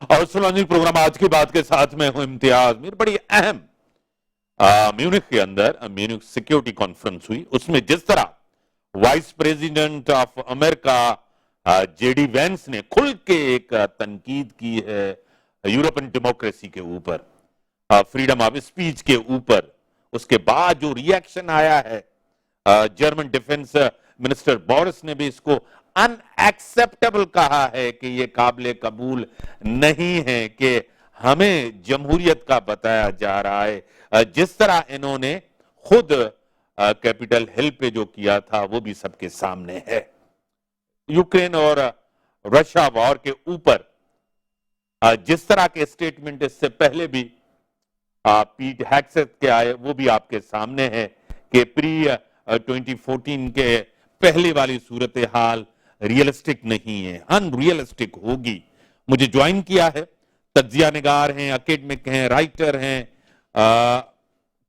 اور سلانی پروگرام آج کی بات کے ساتھ میں ہوں امتیاز میر. بڑی اہم میونخ کے اندر میونخ سیکیورٹی کانفرنس ہوئی. اس میں جس طرح وائس پریزیڈنٹ آف امریکہ جے ڈی وینس نے کھل کے ایک تنقید کی ہے یورپین ڈیموکریسی کے اوپر, فریڈم آف اسپیچ کے اوپر, اس کے بعد جو ری ایکشن آیا ہے جرمن ڈیفنس منسٹر بورس نے بھی اس کو ان ایکسپٹیبل کہا ہے کہ یہ قابل قبول نہیں ہے کہ ہمیں جمہوریت کا بتایا جا رہا ہے. جس طرح انہوں نے خود کیپٹل ہل پہ جو کیا تھا وہ بھی سب کے سامنے ہے. یوکرین اور رشیا وار کے اوپر جس طرح کے اسٹیٹمنٹ اس سے پہلے بھی پیٹ ہیکسٹ کے آئے وہ بھی آپ کے سامنے ہے کہ پری 2014 کے پہلے والی صورتحال ریئلسٹک نہیں ہے, ان ریئلسٹک ہوگی. مجھے جوائن کیا ہے, تجزیہ نگار ہیں, اکیڈمک ہیں, رائٹر ہیں,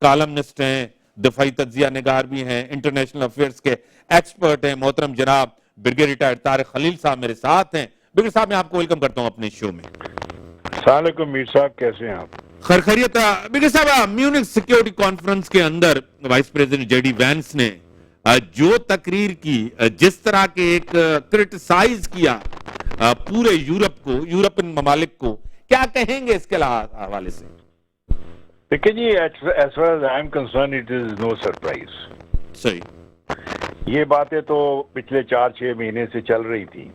کالمنسٹ ہیں, دفاعی تجزیہ نگار بھی ہیں, انٹرنیشنل افیئرز کے ایکسپرٹ ہیں. محترم جناب برگیڈیئر ریٹائرڈ طارق خلیل صاحب میرے ساتھ ہیں. برگیڈیئر صاحب میں آپ کو ویلکم کرتا ہوں اپنے شو میں. السلام علیکم میر صاحب, کیسے ہیں آپ؟ خیریت. برگیڈیئر صاحب, میونخ سیکیورٹی کانفرنس کے اندر vice president J D Vance نے جو تقریر کی, جس طرح کے ایک کرٹیسائز کیا پورے یورپ کو, یورپین ممالک کو, کیا کہیں گے اس کے حوالے سے؟ دیکھیں جی, as far as I am concerned, it is no surprise. صحیح. یہ باتیں تو پچھلے 4-6 مہینے سے چل رہی تھی,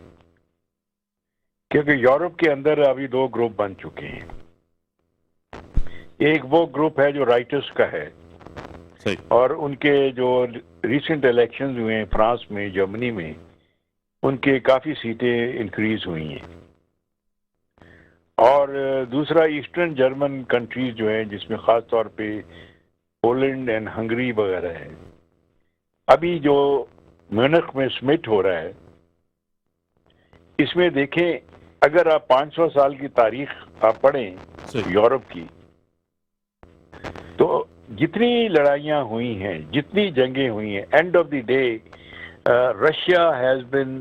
کیونکہ یورپ کے اندر ابھی 2 گروپ بن چکے ہیں. ایک وہ گروپ ہے جو رائٹرز کا ہے, اور ان کے جو ریسنٹ الیکشنز ہوئے ہیں فرانس میں, جرمنی میں, ان کے کافی سیٹیں انکریز ہوئی ہیں. اور دوسرا ایسٹرن جرمن کنٹریز جو ہیں, جس میں خاص طور پہ پولینڈ اینڈ ہنگری وغیرہ ہے. ابھی جو میونخ میں سمٹ ہو رہا ہے, اس میں دیکھیں, اگر آپ 500 سال کی تاریخ آپ پڑھیں یورپ کی, تو جتنی لڑائیاں ہوئی ہیں, جتنی جنگیں ہوئی ہیں, end of the day Russia has been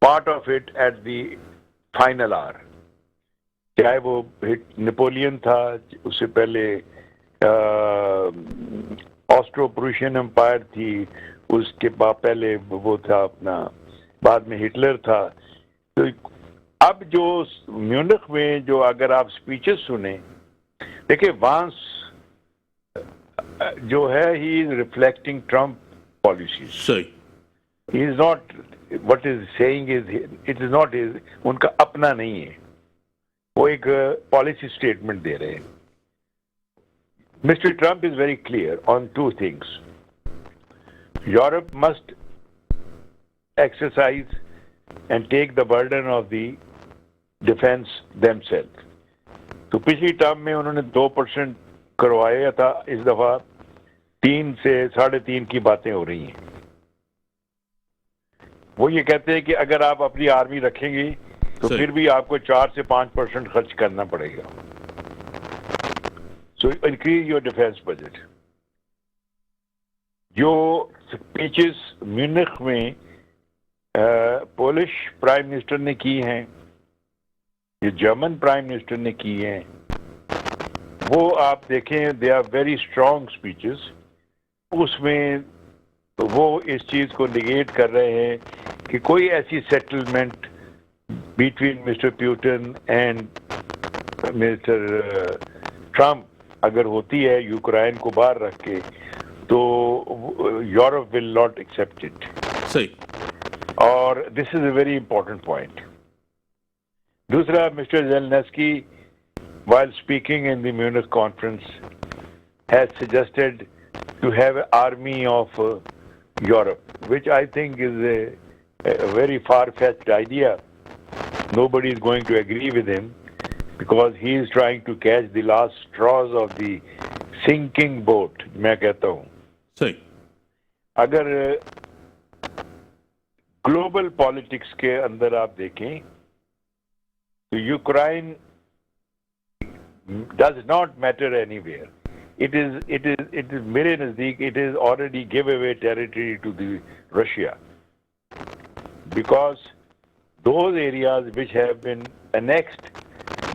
part of it at the final hour. چاہے وہ نیپولین تھا, اس سے پہلے آسٹرو پروشین امپائر تھی, اس کے بعد پہلے وہ تھا اپنا, بعد میں ہٹلر تھا. تو اب جو میونخ میں جو اگر آپ سپیچز سنیں, دیکھیں وانس جو ہے, he is reflecting Trump policies. He is not what is seeing is it is not is, ان کا اپنا نہیں ہے, وہ ایک پالیسی اسٹیٹمنٹ دے رہے ہیں. Mister Trump is very clear on 2 things. Europe must exercise and take the burden of the defence themselves. تو پچھلی ٹرم میں انہوں نے 2% کروایا تھا, اس دفعہ 3 سے 3.5 کی باتیں ہو رہی ہیں. وہ یہ کہتے ہیں کہ اگر آپ اپنی آرمی رکھیں گے تو پھر بھی آپ کو 4 سے 5% خرچ کرنا پڑے گا. سو انکریز یور ڈیفینس بجٹ. جو سپیچز میونخ میں پولش پرائم منسٹر نے کی ہیں, جو جرمن پرائم منسٹر نے کی ہیں, وہ آپ دیکھیں, they are very strong speeches. اس میں وہ اس چیز کو نگیٹ کر رہے ہیں کہ کوئی ایسی settlement between Mister Putin and Mister Trump اگر ہوتی ہے یوکرائن کو باہر رکھ کے, تو Europe will not accept it. صحیح. اور this is a very important point. دوسرا, Mister Zelensky while speaking in the Munich conference has suggested to have an army of Europe, which I think is a very far-fetched idea. Nobody is going to agree with him because he is trying to catch the last straws of the sinking boat. میں کہتا ہوں صحیح. اگر global politics کے اندر آپ دیکھیں تو Ukraine does not matter anywhere. It is میرے نزدیک it is already give away territory to the Russia, because those areas which have been annexed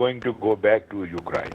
going to go back to Ukraine.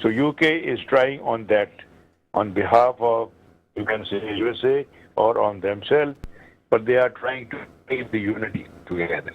So UK is trying on that on behalf of, you can say, USA or on themselves, but they are trying to keep the unity together.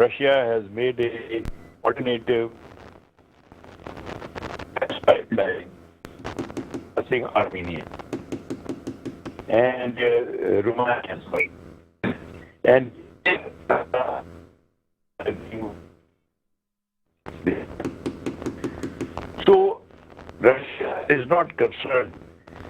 Russia has made a alternative pipeline passing Armenia and Romania, and so Russia is not concerned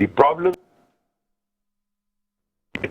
The problem,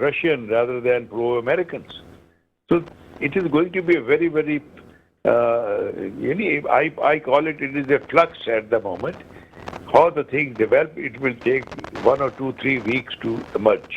Russian rather than pro-Americans. So it is going to be a very, very, I call it is a flux at the moment. How the thing develop, it will take 1 or 2, 3 weeks to emerge.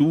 2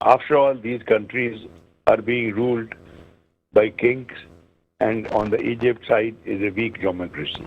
After all, these countries are being ruled by kings, and on the Egypt side is a weak democracy.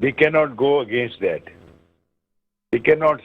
They cannot go against that. They cannot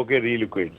okay relocate.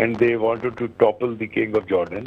and they wanted to topple the king of Jordan,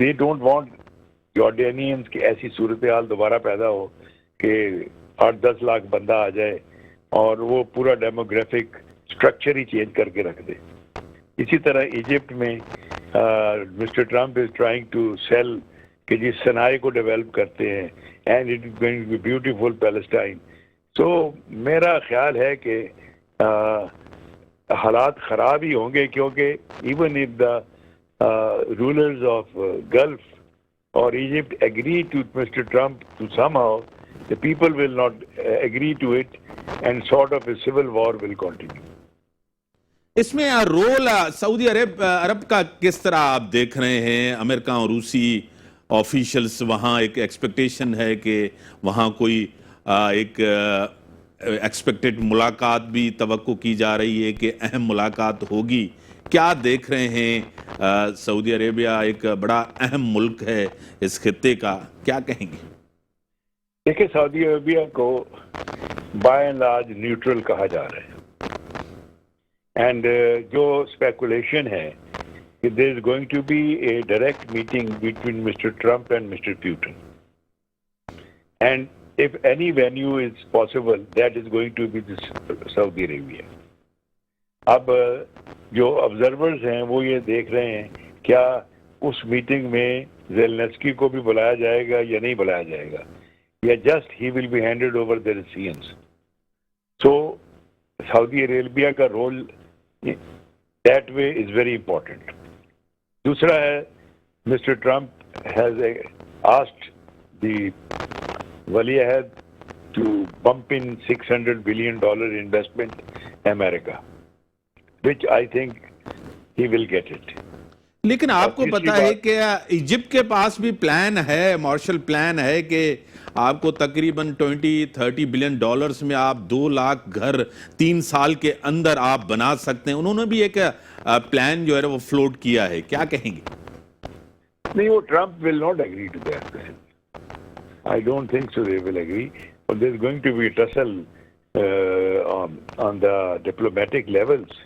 they don't want Jordanians کی ایسی صورتحال دوبارہ پیدا ہو کہ 8-10 لاکھ بندہ آ جائے اور وہ پورا ڈیموگرافک اسٹرکچر ہی چینج کر کے رکھ دے. اسی طرح ایجپٹ میں mister Trump is trying to sell کہ جس صناعی کو ڈیولپ کرتے ہیں and it is going to be beautiful Palestine. So میرا خیال ہے کہ حالات خراب ہی ہوں گے, کیونکہ even if the rulers of Gulf اور Egypt agree to mister Trump to somehow, the people will not agree to it and sort of a civil war will continue. اس میں رول سعودی عرب کا کس طرح آپ دیکھ رہے ہیں؟ امریکہ اور روسی آفیشلز وہاں ایک ایکسپیکٹیشن ہے کہ وہاں کوئی ایک ایکسپیکٹڈ ملاقات بھی توقع کی جا رہی ہے کہ اہم ملاقات ہوگی. کیا دیکھ رہے ہیں؟ سعودی عربیہ ایک بڑا اہم ملک ہے اس خطے کا, کیا کہیں گے؟ دیکھیں, سعودی عربیہ کو بائی اینڈ لارج نیوٹرل کہا جا رہا ہے, اینڈ جو اسپیکولیشن ہے کہ there is going to be a direct meeting between mister Trump and mister Putin, and if any venue is possible that is going to be Saudi Arabia. اب جو observers ہیں وہ یہ دیکھ رہے ہیں کیا اس میٹنگ میں زیلنسکی کو بھی بلایا جائے گا یا نہیں بلایا جائے گا, یا just he will be handed over the Russians. So Saudi Arabia کا role that way is very important. دوسرا ہے, mister Trump has asked the ولی عہد to bump in $600 billion investment امریکہ, which I think he will get it. لیکن آپ کو پتا ہے کہ ایجپٹ کے پاس بھی پلان ہے, مارشل پلان ہے کہ آپ کو تقریباً $20-30 بلین میں آپ 2 لاکھ گھر 3 سال کے اندر آپ بنا سکتے ہیں. انہوں نے بھی ایک پلان جو ہے وہ فلوٹ کیا ہے, کیا کہیں گے؟ نہیں, وہ Trump will not agree to that plan. I don't think so they will agree. But there's going to be a tussle on the diplomatic levels.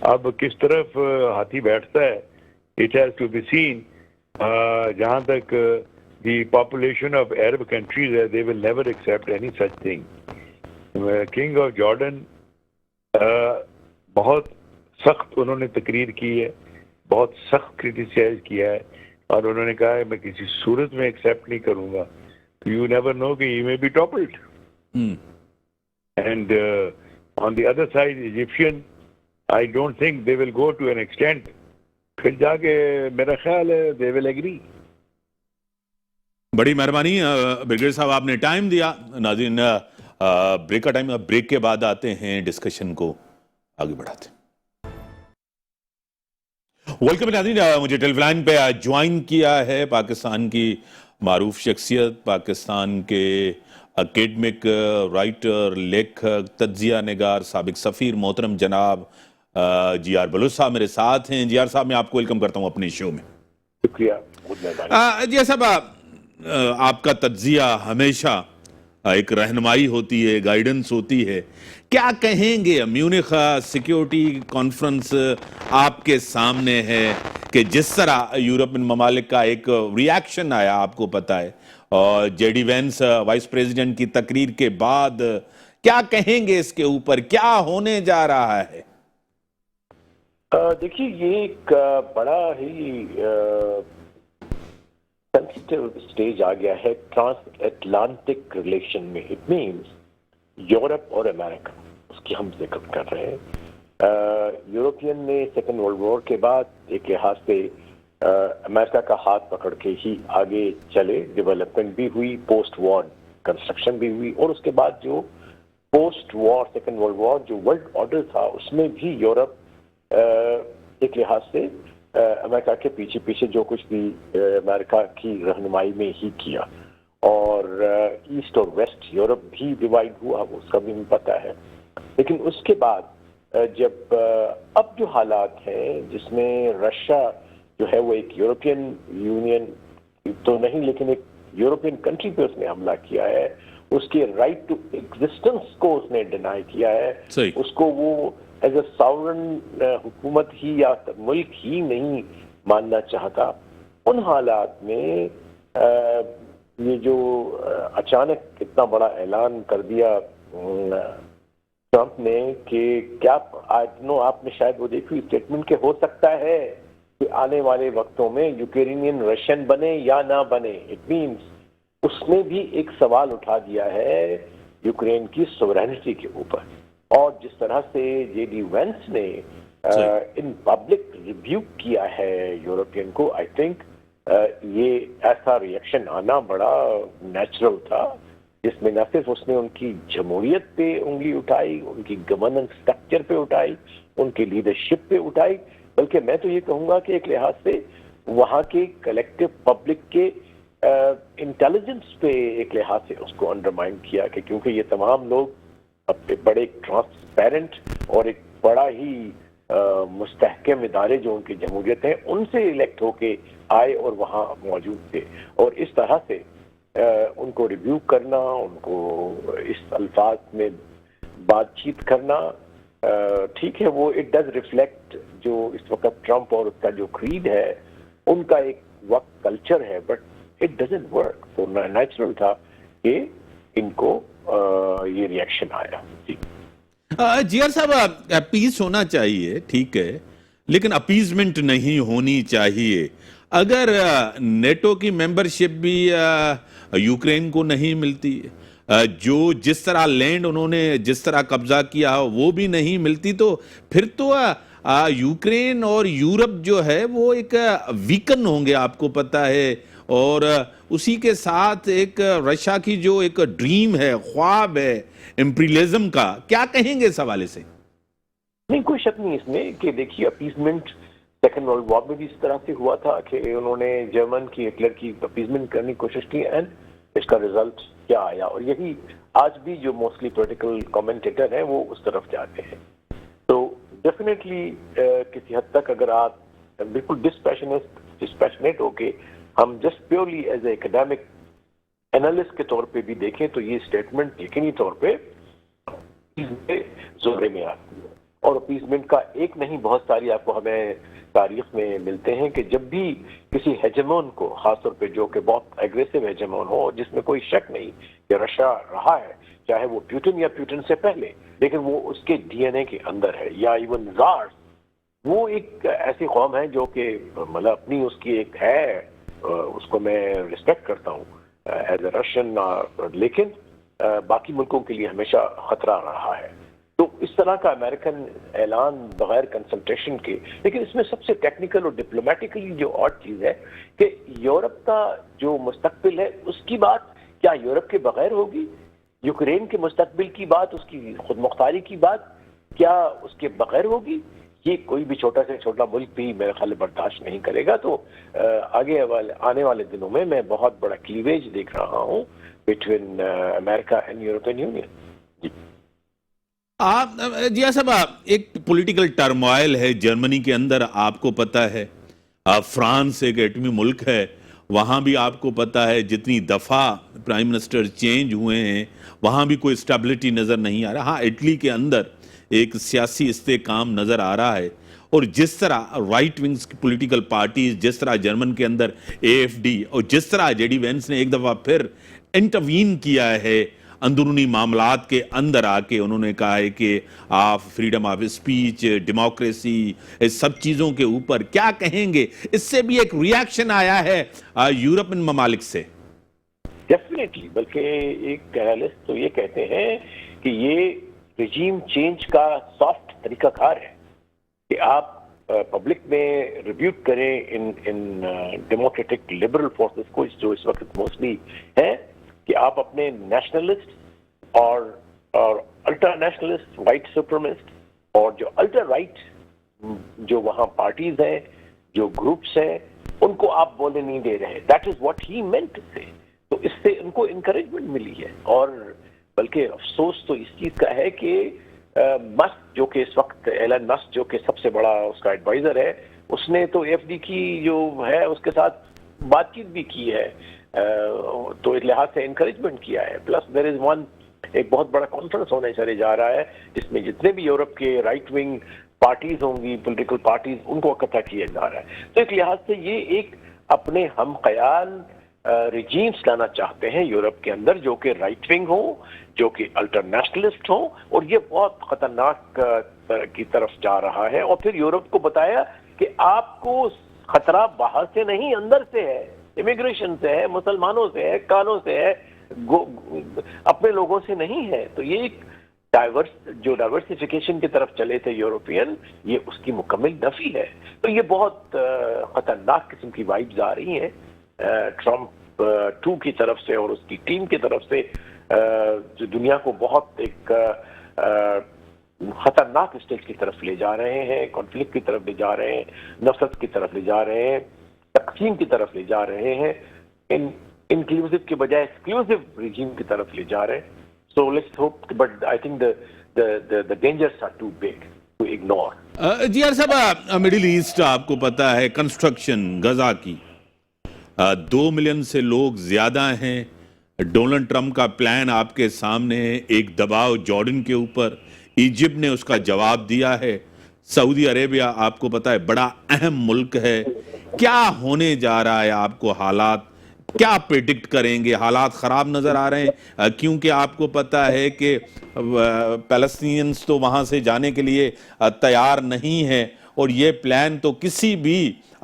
اب کس طرف ہاتھی بیٹھتا ہے it has to be seen. جہاں تک the population of Arab countries ہے, they will never accept any such thing. King of Jordan بہت سخت انہوں نے تقریر کی ہے, بہت سخت کرٹیسائز کیا ہے, اور انہوں نے کہا ہے میں کسی صورت میں ایکسیپٹ نہیں کروں گا. You never know کہ he may be toppled. And on the other side, Egyptian, I don't think they will go to an extent. پھر جا کے میرا خیال ہے they will agree. بڑی مہربانی بریگیڈیئر صاحب, آپ نے ٹائم دیا. ناظرین, بریک کا ٹائم, بریک کے بعد آتے ہیں ڈسکشن کو آگے بڑھاتے ہیں. ویلکم ناظرین, مجھے ٹیلی لائن پہ جوائن کیا ہے پاکستان کی معروف شخصیت, پاکستان کے اکیڈمک, رائٹر, لیکھک, تجزیہ نگار, سابق سفیر محترم جناب جی آر بلوچ صاحب میرے ساتھ ہیں. جی آر صاحب, میں آپ کو ویلکم کرتا ہوں اپنے شو میں. شکریہ. جی صاحب, آپ کا تجزیہ ہمیشہ ایک رہنمائی ہوتی ہے, گائیڈنس ہوتی ہے. کیا کہیں گے؟ میونخ سیکیورٹی کانفرنس آپ کے سامنے ہے کہ جس طرح یورپین ممالک کا ایک ری ایکشن آیا, آپ کو پتا ہے, اور J D Vance vice president کی تقریر کے بعد کیا کہیں گے اس کے اوپر, کیا ہونے جا رہا ہے؟ دیکھیے, یہ ایک بڑا ہی سینسٹیو سٹیج آ گیا ہے ٹرانس اٹلانٹک ریلیشن میں. اٹ مینس یورپ اور امریکہ, اس کی ہم ذکر کر رہے ہیں. یورپین نے سیکنڈ ورلڈ وار کے بعد ایک لحاظ سے امریکہ کا ہاتھ پکڑ کے ہی آگے چلے. ڈیولپمنٹ بھی ہوئی, پوسٹ وار کنسٹرکشن بھی ہوئی, اور اس کے بعد جو post war second world war جو ورلڈ آرڈر تھا, اس میں بھی یورپ ایک لحاظ سے امریکہ کے پیچھے پیچھے جو کچھ بھی امریکہ کی رہنمائی میں ہی کیا, اور ایسٹ اور ویسٹ یورپ بھی ڈیوائڈ ہوا, اس کا بھی پتہ ہے. لیکن اس کے بعد جب اب جو حالات ہیں جس میں رشیا جو ہے وہ ایک یورپین یونین تو نہیں لیکن ایک یورپین کنٹری پہ اس نے حملہ کیا ہے, اس کے رائٹ ٹو ایگزسٹنس کو اس نے ڈینائی کیا ہے, اس کو وہ ایز اے ساورن حکومت ہی یا ملک ہی نہیں ماننا چاہتا. ان حالات میں یہ جو اچانک اتنا بڑا اعلان کر دیا ٹرمپ نے کہ کیا آپ نے شاید وہ دیکھی اسٹیٹمنٹ کہ ہو سکتا ہے کہ آنے والے وقتوں میں یوکرینین رشین بنے یا نہ بنے. اٹ مینس اس نے بھی ایک سوال اٹھا دیا ہے یوکرین کی سوورینٹی کے اوپر. اور جس طرح سے جے ڈی وینس نے ان پبلک ریبیوک کیا ہے یورپین کو, آئی تھنک یہ ایسا ریئیکشن آنا بڑا نیچرل تھا, جس میں نہ صرف اس نے ان کی جمہوریت پہ انگلی اٹھائی, ان کی گورننس اسٹرکچر پہ اٹھائی, ان کی لیڈرشپ پہ اٹھائی, بلکہ میں تو یہ کہوں گا کہ ایک لحاظ سے وہاں کے کلیکٹو پبلک کے انٹیلیجنس پہ ایک لحاظ سے اس کو انڈرمائن کیا, کہ کیونکہ یہ تمام لوگ اپنے بڑے ٹرانسپیرنٹ اور ایک بڑا ہی مستحکم ادارے جو ان کی جمہوریت ہیں ان سے الیکٹ ہو کے آئے اور وہاں موجود تھے, اور اس طرح سے ان کو ریویو کرنا, ان کو اس الفاظ میں بات چیت کرنا, ٹھیک ہے وہ اٹ ڈز ریفلیکٹ جو اس وقت ٹرمپ اور اس کا جو کریڈ ہے ان کا ایک وقت کلچر ہے, بٹ اٹ ڈزنٹ ورک. تو نیچرل تھا کہ ان کو یہ ریئیکشن آیا. جیار صاحب, اپیز ہونا چاہیے ٹھیک ہے, لیکن اپیزمنٹ نہیں ہونی چاہیے. اگر نیٹو کی ممبرشپ بھی یوکرین کو نہیں ملتی, جو جس طرح لینڈ انہوں نے جس طرح قبضہ کیا وہ بھی نہیں ملتی, تو پھر تو یوکرین اور یورپ جو ہے وہ ایک ویکن ہوں گے, آپ کو پتا ہے. اور اسی کے ساتھ ایک رشیا کی جو ایک ڈریم ہے, خواب ہے امپریلزم کا, کیا کہیں گے اس حوالے سے؟ نہیں, کوئی شک نہیں اس میں کہ دیکھیے اپیزمنٹ سیکنڈ ورلڈ وار میں بھی اس طرح سے ہوا تھا کہ انہوں نے جرمن کی ہٹلر کی اپیزمنٹ کرنے کی کوشش کی, اینڈ اس کا ریزلٹ کیا آیا. اور یہی آج بھی جو موسٹلی پولیٹیکل کمنٹیٹر ہیں وہ اس طرف جاتے ہیں. تو ڈیفینیٹلی کسی حد تک اگر آپ بالکل ڈسپیشنیٹ ہو کے ہم just purely as a academic analyst کے طور پہ بھی دیکھیں تو یہ اسٹیٹمنٹ یقینی طور پہ زمرے میں آتی ہے. اور اپیزمنٹ کا ایک نہیں بہت ساری آپ کو ہمیں تاریخ میں ملتے ہیں کہ جب بھی کسی ہیجمون کو, خاص طور پہ جو کہ بہت ایگریسو ہیجمون ہو جس میں کوئی شک نہیں کہ رشیا رہا ہے, چاہے وہ پیوٹن یا پیوٹن سے پہلے, لیکن وہ اس کے ڈی این اے کے اندر ہے, یا ایون زارس, وہ ایک ایسی قوم ہے جو کہ مطلب اپنی اس کی ایک ہے, اس کو میں ریسپیکٹ کرتا ہوں ایز اے رشین, لیکن باقی ملکوں کے لیے ہمیشہ خطرہ رہا ہے. تو اس طرح کا امریکن اعلان بغیر کنسلٹیشن کے, لیکن اس میں سب سے ٹیکنیکل اور ڈپلومیٹکلی جو اور چیز ہے کہ یورپ کا جو مستقبل ہے اس کی بات کیا یورپ کے بغیر ہوگی؟ یوکرین کے مستقبل کی بات, اس کی خود مختاری کی بات کیا اس کے بغیر ہوگی؟ یہ کوئی بھی چھوٹا سے چھوٹا ملک بھی میرے خیال برداشت نہیں کرے گا. تو آنے والے دنوں میں بہت بڑا کلیویج دیکھ رہا ہوں بٹوین امریکہ اینڈ یورپین یونین. جی صاحب, ایک پولیٹیکل ٹرموائل ہے جرمنی کے اندر, آپ کو پتا ہے. فرانس ایک ایٹمی ملک ہے, وہاں بھی آپ کو پتا ہے جتنی دفعہ پرائم منسٹر چینج ہوئے ہیں وہاں بھی کوئی اسٹیبلٹی نظر نہیں آ رہا. ہاں, اٹلی کے اندر ایک سیاسی استحکام نظر آ رہا ہے, اور جس طرح رائٹ ونگز کی پولیٹیکل پارٹیز, جس طرح جرمن کے اندر AFD, اور جس طرح جے ڈی وینس نے ایک دفعہ پھر انٹروین کیا ہے اندرونی معاملات کے اندر آ کے, انہوں نے کہا ہے کہ آپ فریڈم آف اسپیچ, ڈیموکریسی, اس سب چیزوں کے اوپر کیا کہیں گے؟ اس سے بھی ایک ریاکشن آیا ہے یورپین ممالک سے. ڈیفینیٹلی, بلکہ ایک اینالسٹ تو یہ کہتے ہیں کہ یہ رجیم چینج کا سافٹ طریقہ کار ہے کہ آپ پبلک میں ریبیوٹ کریں ان ڈیموکریٹک لبرل فورسز کو جو اس وقت موسٹلی ہے, کہ آپ اپنے نیشنلسٹ اور الٹرا نیشنلسٹ, وائٹ سپرمسٹ اور جو الٹرا رائٹ جو وہاں پارٹیز ہیں, جو گروپس ہیں, ان کو آپ بولنے نہیں دے رہے. That is what he meant to say. تو اس سے ان کو انکریجمنٹ ملی ہے. اور بلکہ افسوس تو اس چیز کا ہے کہ مسک جو کہ اس وقت ایلن مسک جو کہ سب سے بڑا اس کا ایڈوائزر ہے, اس نے تو AFD کی جو ہے اس کے ساتھ بات چیت بھی کی ہے, تو ایک لحاظ سے انکریجمنٹ کیا ہے. پلس دیر از ون, ایک بہت بڑا کانفرنس ہونے چلے جا رہا ہے جس میں جتنے بھی یورپ کے رائٹ ونگ پارٹیز ہوں گی, پولیٹیکل پارٹیز, ان کو اکٹھا کیا جا رہا ہے. تو ایک لحاظ سے یہ ایک اپنے ہم خیال ریجیمز لانا چاہتے ہیں یورپ کے اندر جو کہ رائٹ ونگ ہوں, جو کہ الٹرنیشنلسٹ ہوں, اور یہ بہت خطرناک کی طرف جا رہا ہے. اور پھر یورپ کو بتایا کہ آپ کو خطرہ باہر سے نہیں اندر سے ہے, امیگریشن سے ہے, مسلمانوں سے ہے, کانوں سے ہے, اپنے لوگوں سے نہیں ہے. تو یہ ایک ڈائیورسیفیکیشن کی طرف چلے تھے یورپین, یہ اس کی مکمل نفی ہے. تو یہ بہت خطرناک قسم کی وائبز آ رہی ہیں ٹرمپ 2 کی طرف سے اور اس کی ٹیم کی طرف سے, جو دنیا کو بہت ایک خطرناک اسٹیج کی طرف لے جا رہے ہیں, کانفلکٹ کی طرف لے جا رہے ہیں, نفرت کی طرف لے جا رہے ہیں, تقسیم کی طرف لے جا رہے ہیں, انکلوسیو کے بجائے ایکسکلوسیو ریجیم کی طرف لے جا رہے ہیں. So let's hope, but I think the dangers are too big to ignore. جی یار صاحب, مڈل ایسٹ آپ کو پتا ہے کنسٹرکشن غزہ کی 2 ملین سے لوگ زیادہ ہیں. ڈونلڈ ٹرمپ کا پلان آپ کے سامنے ہے, ایک دباؤ جارڈن کے اوپر, ایجپٹ نے اس کا جواب دیا ہے. سعودی عربیہ آپ کو پتا ہے بڑا اہم ملک ہے. کیا ہونے جا رہا ہے, آپ کو حالات کیا پریڈکٹ کریں گے؟ حالات خراب نظر آ رہے ہیں کیونکہ آپ کو پتا ہے کہ پیلسٹینینز تو وہاں سے جانے کے لیے تیار نہیں ہیں, اور یہ پلان تو کسی بھی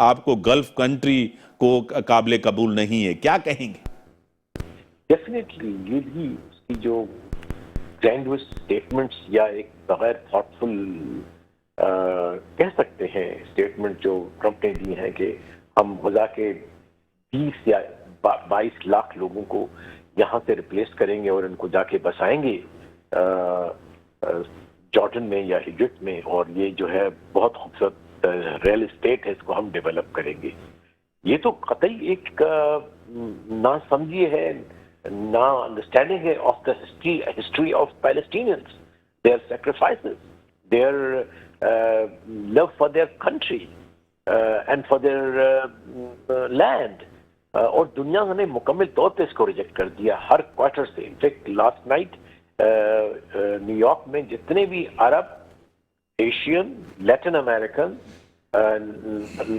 آپ کو گلف کنٹری کو قابل قبول نہیں ہے. کیا کہیں گے؟ ڈیفینیٹلی یہ بھی اس کی جو گرینڈوس اسٹیٹمنٹس یا ایک بغیر تھاٹفل کہہ سکتے ہیں اسٹیٹمنٹ جو ٹرمپ نے دی ہیں کہ ہم غزہ کے 20 یا 22 لاکھ لوگوں کو یہاں سے ریپلیس کریں گے اور ان کو جا کے بسائیں گے جارڈن میں یا ایجپٹ میں, اور یہ جو ہے بہت خوبصورت ریئل اسٹیٹ ہے, اس کو ہم ڈیولپ کریں گے. یہ تو قطعی ایک نا سمجھی ہے, نا انڈرسٹینڈنگ ہے of the history of Palestinians, their sacrifices, their love for their country and for their land. اور دنیا نے مکمل طور پہ اس کو ریجیکٹ کر دیا ہر کوارٹر سے. In fact last night new York میں جتنے بھی عرب, ایشین, لیٹن امریکن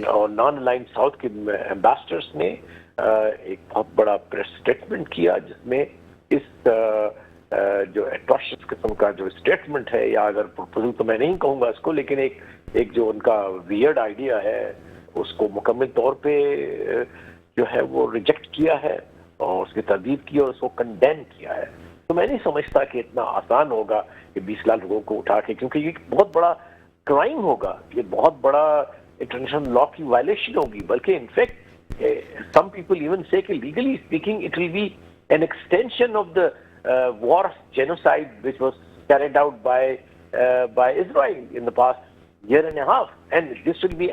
اور نان الائنڈ ساؤتھ کے ایمبیسڈرس نے ایک بہت بڑا پریس اسٹیٹمنٹ کیا, جس میں اس جو ایٹروشس قسم کا جو اسٹیٹمنٹ ہے, یا اگر پرپوزل تو میں نہیں کہوں گا اس کو, لیکن ایک جو ان کا ویئرڈ آئیڈیا ہے اس کو مکمل طور پہ جو ہے وہ ریجیکٹ کیا ہے اور اس کی تردید کی اور اس کو کنڈیم کیا ہے. تو میں نہیں سمجھتا کہ اتنا آسان ہوگا کہ 20 لاکھ لوگوں کو اٹھا کے, کیونکہ یہ بہت بڑا کرائم ہوگا, یہ بہت بڑا انٹرنیشنل لا کی وائلیشن ہوگی. بلکہ in fact some people even say کہ legally speaking it will be an extension of the war of genocide which was carried out by Israel in the past year and a half, and this will be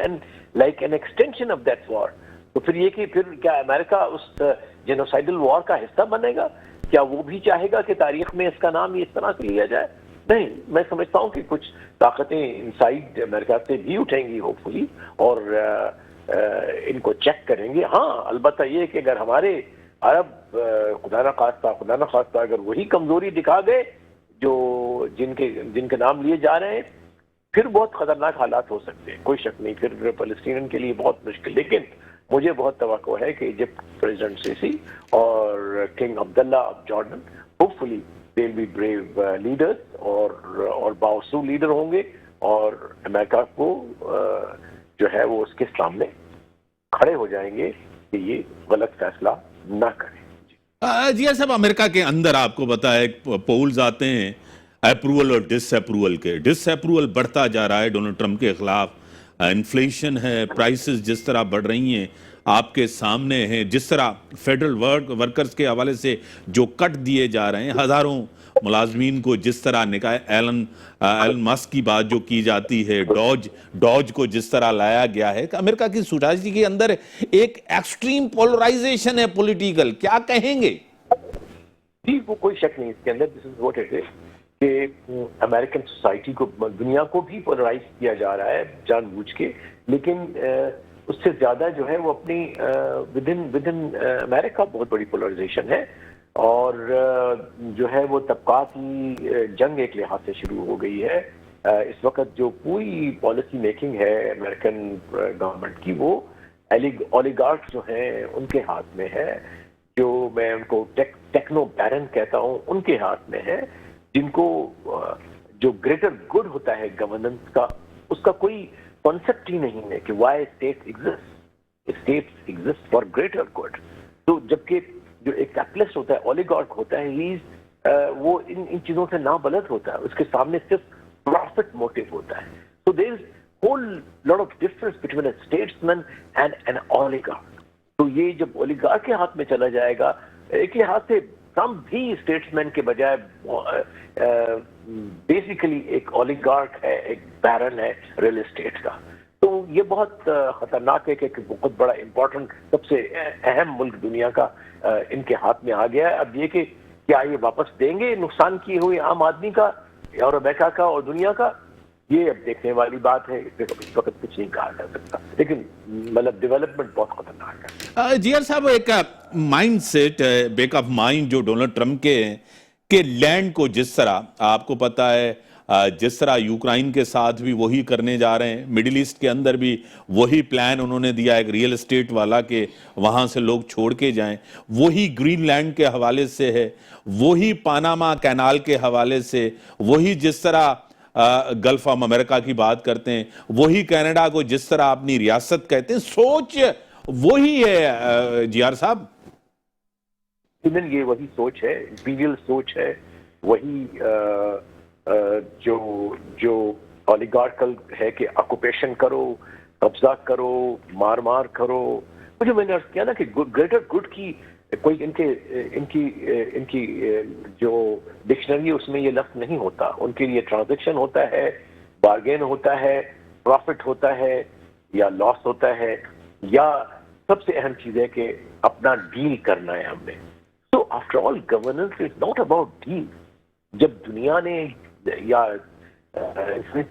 like an extension of that war. تو پھر یہ کہ پھر کیا امریکہ اس جینوسائیڈل وار کا حصہ بنے گا؟ کیا وہ بھی چاہے گا کہ تاریخ میں اس کا نام اس طرح سے لیا جائے؟ نہیں, میں سمجھتا ہوں کہ کچھ طاقتیں انسائیڈ امریکہ سے بھی اٹھیں گی ہوپ فلی, اور ان کو چیک کریں گے. ہاں البتہ یہ کہ اگر ہمارے عرب خدا نہ خواستہ اگر وہی کمزوری دکھا گئے جو جن کے نام لیے جا رہے ہیں, پھر بہت خطرناک حالات ہو سکتے ہیں, کوئی شک نہیں. پھر فلسطین کے لیے بہت مشکل. لیکن مجھے بہت توقع ہے کہ ایجپٹ پریزیڈنٹ سیسی اور king Abdullah of Jordan hope fully they will be brave leaders اور باوسو لیڈر ہوں گے, اور امریکہ کو جو ہے وہ اس کے سامنے کھڑے ہو جائیں گے کہ یہ غلط فیصلہ نہ کریں. جی صاحب, امریکہ کے اندر آپ کو پتا ہے پولز آتے ہیں اپروول اور ڈس اپروول کے. ڈس اپروول بڑھتا جا رہا ہے ڈونلڈ ٹرمپ کے خلاف. انفلیشن ہے, پرائسز جس طرح بڑھ رہی ہیں آپ کے سامنے ہیں, جس طرح فیڈرل ورکرز کے حوالے سے جو کٹ دیے جا رہے ہیں, ہزاروں ملازمین کو جس طرح ایلن مسک کی بات جو کی جاتی ہے, ڈوج کو جس طرح لایا گیا ہے, کہ امریکہ کی سوسائٹی کے اندر ایک ایکسٹریم پولرائزیشن ہے پولیٹیکل. کیا کہیں گے؟ جی وہ کوئی شک نہیں اس کے اندر. دس از واٹ اٹ از کہ امریکن سوسائٹی کو, دنیا کو بھی پولرائز کیا جا رہا ہے جان بوجھ کے, لیکن اس سے زیادہ جو ہے وہ اپنی ودن امریکہ بہت بڑی پولرائزیشن ہے, اور جو ہے وہ طبقاتی جنگ ایک لحاظ سے شروع ہو گئی ہے. اس وقت جو پوری پالیسی میکنگ ہے امریکن گورنمنٹ کی, وہ اولیگارکس جو ہیں ان کے ہاتھ میں ہے, جو میں ان کو ٹیکنو بیرن کہتا ہوں, ان کے ہاتھ میں ہے, جن کو جو گریٹر گڈ ہوتا ہے گورننس کا, اس کا کوئی کانسیپٹ ہی نہیں ہے کہ why state exist for greater good. تو جبکہ جو ایک کیپٹلسٹ ہوتا ہے, اولیگارک ہوتا ہے, وہ ان چیزوں سے نابلد ہوتا ہے, اس کے سامنے صرف پروفٹ موٹیو ہوتا ہے. So there is whole lot of difference between a statesman and an oligarch. تو یہ جب اولیگارک کے ہاتھ میں چلا جائے گا, ایک ہاتھ سے کم بھی اسٹیٹسمین کے بجائے بیسیکلی ایک اولیگارک ہے, ایک بیرن ہے ریل اسٹیٹ کا. تو یہ بہت خطرناک ہے کہ بہت بڑا امپورٹنٹ, سب سے اہم ملک دنیا کا ان کے ہاتھ میں آ گیا ہے. اب یہ کہ کیا یہ واپس دیں گے نقصان کیے ہوئے عام آدمی کا اور امریکہ کا اور دنیا کا, یہ اب دیکھنے والی بات ہے. اس وقت کچھ نہیں کہا جا سکتا, لیکن مطلب ڈیولپمنٹ بہت خطرناک ہے. جیئر صاحب, ایک mindset, back of mind جو ڈونلڈ ٹرمپ کے ہیں کہ لینڈ کو جس طرح آپ کو پتا ہے, جس طرح یوکرائن کے ساتھ بھی وہی کرنے جا رہے ہیں, مڈل ایسٹ کے اندر بھی وہی پلان انہوں نے دیا ایک ریئل اسٹیٹ والا کہ وہاں سے لوگ چھوڑ کے جائیں, وہی گرین لینڈ کے حوالے سے ہے, وہی پاناما کینال کے حوالے سے, وہی جس طرح گلف آف امریکہ کی بات کرتے ہیں, وہی کینیڈا کو جس طرح اپنی ریاست کہتے ہیں, سوچ وہی ہے جی آر صاحب. یہ وہی سوچ ہے, امپیریل سوچ ہے, وہی جو اولیگارکل ہے کہ آکوپیشن کرو, قبضہ کرو, مار کرو. مجھے میں نے عرض کیا نا کہ گریٹر گڈ کی کوئی ان کی جو ڈکشنری اس میں یہ لفظ نہیں ہوتا. ان کے لیے ٹرانزیکشن ہوتا ہے, بارگین ہوتا ہے, پروفٹ ہوتا ہے یا لاس ہوتا ہے, یا سب سے اہم چیز ہے کہ اپنا ڈیل کرنا ہے ہم نے. تو after all governance is not about deal. جب دنیا نے یا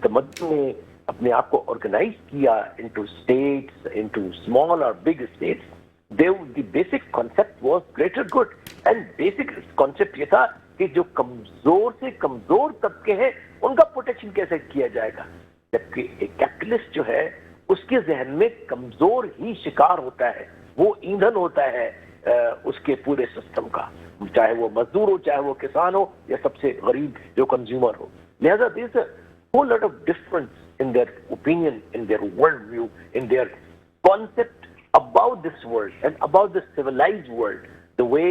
تمدن نے اپنے آپ کو آرگنائز کیا انٹو اسٹیٹس, انٹو اسمال اور big states, the basic concept was greater good, and basic concept یہ تھا کہ جو کمزور سے کمزور طبقے ہیں ان کا پروٹیکشن کیسے کیا جائے گا. جبکہ ایک کیپٹلسٹ جو ہے اس کے ذہن میں کمزور ہی شکار ہوتا ہے, وہ ایندھن ہوتا ہے اس کے پورے سسٹم کا, چاہے وہ مزدور ہو, چاہے وہ کسان ہو, یا سب سے غریب جو کنزیومر ہو. لہذا there is a whole lot of difference in their opinion, in their world view, in their concept about this world and about the civilized world, the way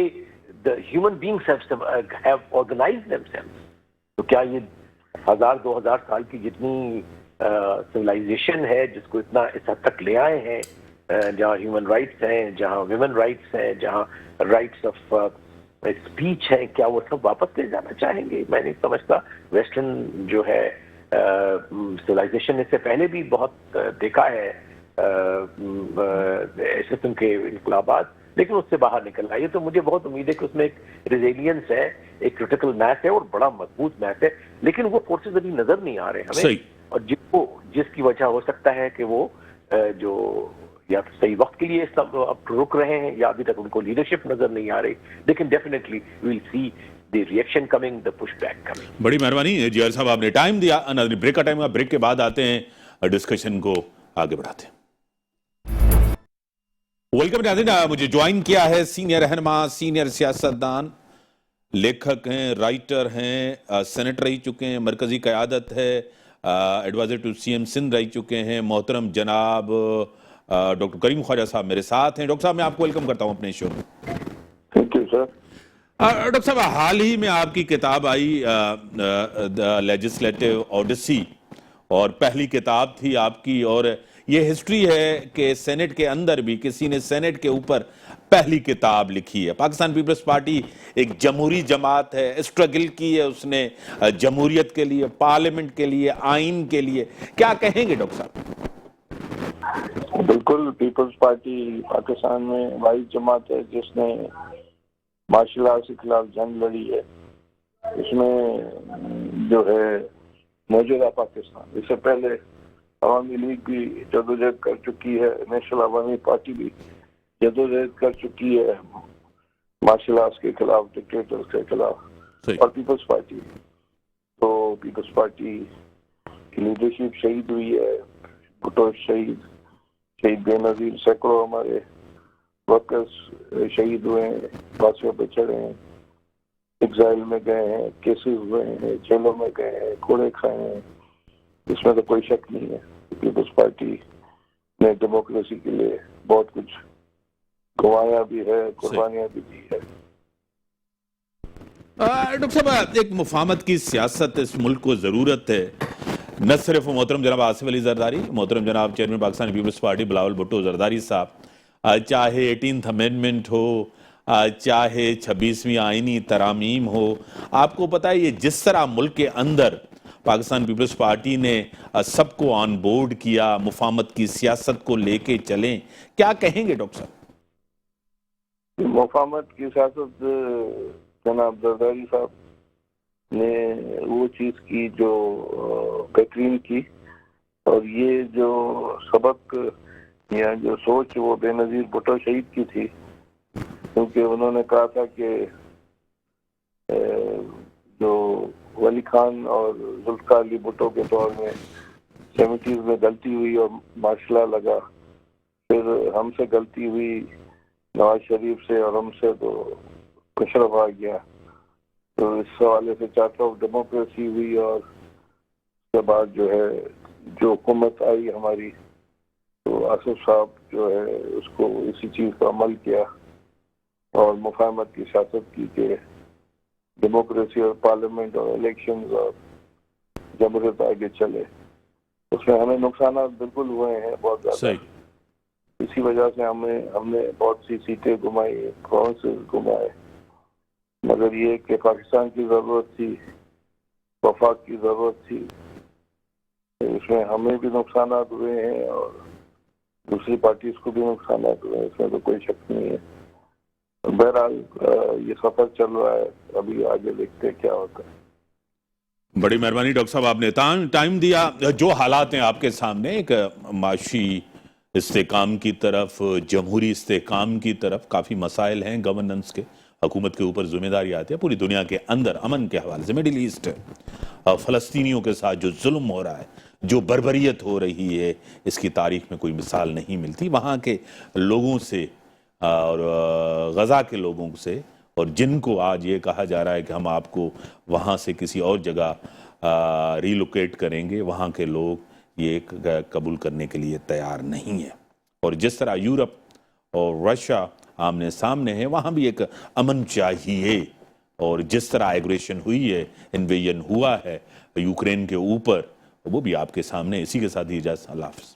the human beings have organized themselves. تو کیا یہ 1000-2000 سال کی جتنی civilization ہے جس کو اتنا اس حد تک لے آئے ہیں, جہاں ہیومن رائٹس ہیں, جہاں ویمن رائٹس ہیں, جہاں رائٹس آف اسپیچ ہیں, کیا وہ سب واپس لے جانا چاہیں گے؟ میں نہیں سمجھتا. ویسٹرن جو ہے civilization اس سے پہلے بھی بہت دیکھا ہے اس قسم کے انقلابات, لیکن اس سے باہر نکل آئیے. تو مجھے بہت امید ہے کہ اس میں ایک ریزیلینس ہے, ایک کریٹیکل میس ہے اور بڑا مضبوط میس ہے, لیکن وہ فورسز ابھی نظر نہیں آ رہے ہمیں. اور جس کی وجہ ہو سکتا ہے کہ وہ جو یا صحیح وقت کے لیے اب رک رہے ہیں, یا ابھی تک ان کو لیڈرشپ نظر نہیں آ رہی, لیکن definitely we'll see the reaction coming, the push back coming. بڑی مہربانی جیئر صاحب, آپ نے ٹائم دیا. بریک کا ٹائم, بریک کے بعد آتے ہیں, ڈسکشن کو آگے بڑھاتے ہیں. ویلکم ناظرین, مجھے جوائن کیا ہے سینئر رہنما, سینئر سیاستدان, لیکھک ہیں, رائٹر ہیں, سینیٹر رہ چکے ہیں, مرکزی قیادت ہے, ایڈوائزر ٹو سی ایم سندھ رہ چکے ہیں, محترم جناب ڈاکٹر کریم خواجہ صاحب میرے ساتھ ہیں. ڈاکٹر صاحب, میں آپ کو ویلکم کرتا ہوں اپنے شو میں. Thank you sir. ڈاکٹر صاحب, حال ہی میں آپ کی کتاب آئی لیجسلیٹو اوڈیسی, اور پہلی کتاب تھی آپ کی, اور یہ ہسٹری ہے کہ سینٹ کے اندر بھی کسی نے سینٹ کے اوپر پہلی کتاب لکھی ہے. پاکستان پیپلز پارٹی ایک جمہوری جماعت ہے, اسٹرگل کی ہے اس نے جمہوریت کے لیے, پارلیمنٹ کے لیے, آئین کے لیے. کیا کہیں گے ڈاکٹر صاحب؟ بالکل, پیپلز پارٹی پاکستان میں واحد جماعت ہے جس نے مارشل آرٹ کے خلاف جنگ لڑی ہے. اس میں جو ہے موجودہ پاکستان, اس سے پہلے عوامی لیگ بھی جدوجہد کر چکی ہے, نیشنل عوامی پارٹی بھی جدوجہد کر چکی ہے مارشل آرٹس کے خلاف, ڈکٹیٹرز کے خلاف, اور پیپلز پارٹی. تو پیپلز پارٹی کی لیڈرشپ شہید ہوئی ہے, بھٹو شہید, شہید بے نظیر سینکڑوں ہمارے ورکرز شہید ہوئے ہیں، پھانسیوں پہ چڑھے ہیں، ایگزائل میں گئے ہیں، کیسز ہوئے ہیں، جیلوں میں گئے ہیں، کوڑے کھائے ہیں. اس میں تو کوئی شک نہیں ہے. پیپلز پارٹی نے ڈیموکریسی کے لیے بہت کچھ گنوایا بھی ہے، قربانیاں بھی دی ہے. ڈاکٹر صاحب، ایک مفاہمت کی سیاست اس ملک کو ضرورت ہے. نہ صرف محترم جناب آصف علی زرداری، محترم جناب چیئرمین پاکستان پیپلز پارٹی بلاول بھٹو زرداری صاحب، چاہے 18th امینڈمنٹ ہو، چاہے 26ویں آئینی ترامیم ہو، آپ کو پتا ہے یہ جس طرح ملک کے اندر پاکستان پیپلز پارٹی نے سب کو آن بورڈ کیا، مفاہمت کی سیاست کو لے کے چلیں، کیا کہیں گے ڈاکٹر صاحب؟ مفاہمت کی سیاست جناب زرداری صاحب نے وہ چیز کی جو بہترین کی، اور یہ جو سبق یا جو سوچ وہ بے نظیر بھٹو شہید کی تھی، کیونکہ انہوں نے کہا تھا کہ جو ولی خان اور ذوالفقار علی بھٹو کے دور میں 70s میں غلطی ہوئی اور مارشل لا لگا، پھر ہم سے غلطی ہوئی نواز شریف سے، اور ہم سے تو مشرف آ گیا. تو اس حوالے سے چارٹر آف ڈیموکریسی ہوئی، اور اس کے بعد جو ہے جو حکومت آئی ہماری، تو آصف صاحب جو ہے اس کو اسی چیز پر عمل کیا اور مفاہمت کی سیاست کی کہ ڈیموکریسی اور پارلیمنٹ اور الیکشنز اور جمہوریت آگے چلے. اس میں ہمیں نقصانات بالکل ہوئے ہیں بہت زیادہ. صحیح. اسی وجہ سے ہم نے بہت سی سیٹیں گھمائی، کونسل گھمائے، مگر یہ کہ پاکستان کی ضرورت تھی، وفاق کی ضرورت تھی. اس میں ہمیں بھی نقصانات ہوئے ہیں اور دوسری پارٹیز کو بھی نقصانات ہوئے ہیں، اس میں تو کوئی شک نہیں ہے. بہرحال یہ سفر چل رہا ہے، ابھی آگے دیکھتے کیا ہوتا ہے. بڑی مہربانی ڈاکٹر صاحب، آپ نے ٹائم دیا. جو حالات ہیں آپ کے سامنے، ایک معاشی استحکام کی طرف، جمہوری استحکام کی طرف، کافی مسائل ہیں گورننس کے، حکومت کے اوپر ذمہ داری آتی ہے. پوری دنیا کے اندر امن کے حوالے سے مڈل ایسٹ فلسطینیوں کے ساتھ جو ظلم ہو رہا ہے، جو بربریت ہو رہی ہے، اس کی تاریخ میں کوئی مثال نہیں ملتی. وہاں کے لوگوں سے اور غزہ کے لوگوں سے، اور جن کو آج یہ کہا جا رہا ہے کہ ہم آپ کو وہاں سے کسی اور جگہ ریلوکیٹ کریں گے، وہاں کے لوگ یہ قبول کرنے کے لیے تیار نہیں ہیں. اور جس طرح یورپ اور رشیا آمنے سامنے ہیں، وہاں بھی ایک امن چاہیے. اور جس طرح ایگریشن ہوئی ہے، انویژن ہوا ہے یوکرین کے اوپر، وہ بھی آپ کے سامنے. اسی کے ساتھ ہی اجازت، اللہ حافظ.